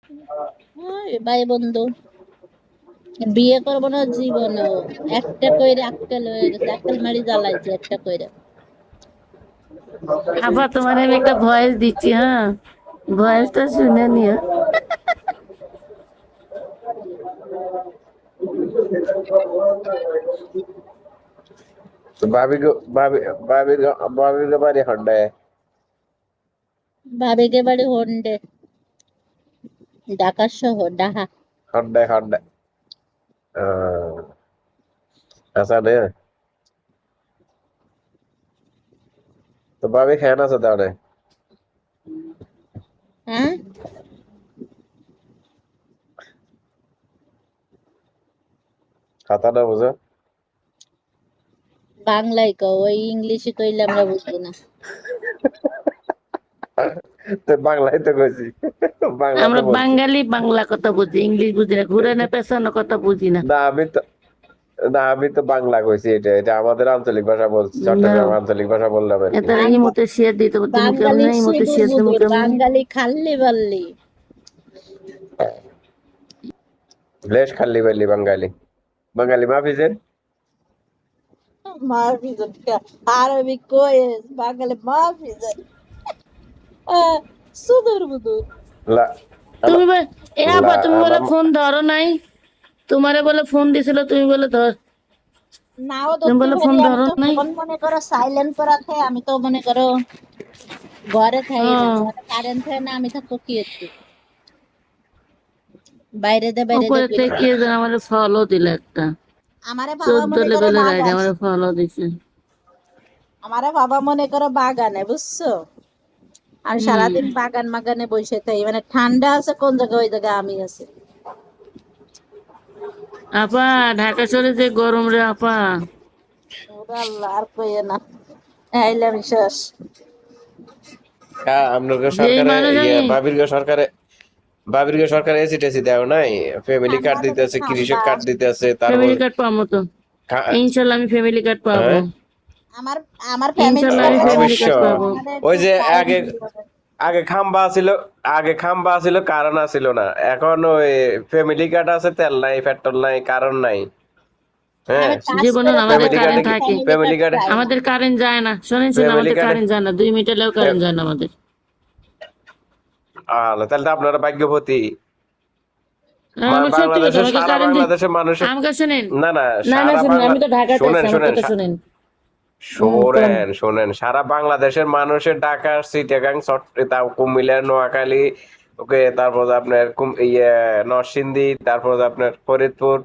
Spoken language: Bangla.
ওই ভাই বন্ধু, বিয়ে করবো না জীবনেও। একটা কইরে আক্কেল হয়ে গেছে, আক্কেল মারি জ্বালাইছে একটা কইরে। আবার তোমার আমি একটা ভয়েস দিচ্ছি, হ্যাঁ, ভয়েসটা শুনে নিও। तो भाभी के बारे हड्डा है। ভাবিকে বাড়ি হন্ডে, ঢাকা শহর, ডাহা। हड्डा ऐसा नहीं है। तो भाभी खाना सदा उन्हें হ্যাঁ, खाता ना मुझे। বাংলায় কও, ওই ইংলিশে কইলে আমরা বুঝি না। तो बांग्ला ही तो कोई बांग्ला আমরা तो बोलती বাঙালি, বাংলা কথা বুঝি, ইংলিশ বুঝি না, ঘুরে না পেছানো কথা বুঝি না। ना अभी तो না আমি তো বাংলা কইছি, এটা এটা আমাদের আঞ্চলিক ভাষা বলছি, না, চট্টগ্রাম আঞ্চলিক ভাষা বললাম আর কি। এটা ইমোতে শেয়ার দিতে হবে, তুমি কেমন, বাঙালি ইমোতে সিঁদুর শেয়ার তুমি বুদুর, কেমন। বাঙালি খাল্লি বাল্লি। লেশ খাল্লি বাল্লি বাঙালি, বাঙালি মাফিজেন। মাহফিজের আরবি কয়েস, বাঙালি মাহফিজের সুদূর বুদুর। লা তুমি এ আপা, তুমি বলে আমার ফোন ধরো নাই, তোমারে বলে ফোন দিছিল, তুমি বলে ধর, নাও তুমি ধরতে বলে ফোন পারি, আমি ধরো তো নাই। ফোন মনে করো সাইলেন্ট করা থাকে, আমি তো মনে করো ঘরে থাকি না, ও, ঘরে কারেন্ট থাকে না, আমি থাকবো কি একটু বাইরে দে, বাইরে দে উপরে কইরা। থেকে যেন আমার ফলো দিল একটা আমারে বাবা 14 মনে করো লেভেলের আইডি, বাগান, আমার ফলো দিছে। আমারে বাবা মনে করো বাগানে, বুঝছো? আমি হুম, সারাদিন বাগান মাগানে বসে থাকি, মানে ঠান্ডা আছে কোন জায়গায়, ওই জায়গায় আমি আছি। আপা ঢাকা শহরে যে গরম রে আপা। ওরে আল্লাহ, আর কইয়ে না, আইলাম শেষ। আপনাদের যেই সরকারে মানুষ ইয়ে আমি, বাবিরকে সরকারে এসি টেসি দেও নাই, ফ্যামিলি কার্ড ঠান্ডা দিতে দেখি, আছে, ঠান্ডা। কৃষক কার্ড দিতে আছে, তারপর ফ্যামিলি কার্ড পাবো তো, খা- ইনশাল্লাহ আমি ফ্যামিলি কার্ড পাবো, হ্যাঁ আমার আমার ফ্যামিলি ইনশাল্লাহ আমি কার্ডে ফ্যামিলি কার্ড অবশ্যই। পাবো। আমাদের ওই একটু যে টাইম আগে দিতে হবে। আগে খাম্বা ছিল, আগে খাম্বা ছিল কারণ ছিল না, এখন ওই ফ্যামিলি কার্ড আছে, তেল নাই, পেট্রোল নাই, কারণ নাই। হ্যাঁ, আমি কাজ জীবন করে তো আমাদের ফ্যামিলি কার্ডে কারেন্ট কি থাকে, ফ্যামিলি ফ্যামিলি কার্ড কার্ডে চাই না। আমাদের কারেন্ট যায় না, শোনেন শোনেন, ফ্যামিলি আমাদের কার্ডে কারেন্ট যায় না, 2 মিটারেও কারেন্ট যায় না আমাদের। তাহলে তো আপনারা ভাগ্যবতী। আমার সত্যি কথা, বাংলাদেশের আমাকে সারা কারেন্ট, বাংলাদেশের মানুষের আমাকে শোনেন, না না না না সারা শুনেন, বাংলা আমি তো ঢাকাতে আছি, শোনেন আমার শোনেন কথা শুনেন। কোন, শোনেন শোনেন সারা বাংলাদেশের মানুষের ঢাকা, চিটাগাং, কুমিল্লা, নোয়াখালী, ওকে, তারপর আপনার ইয়ে নরসিংদী, তারপর আপনার ফরিদপুর,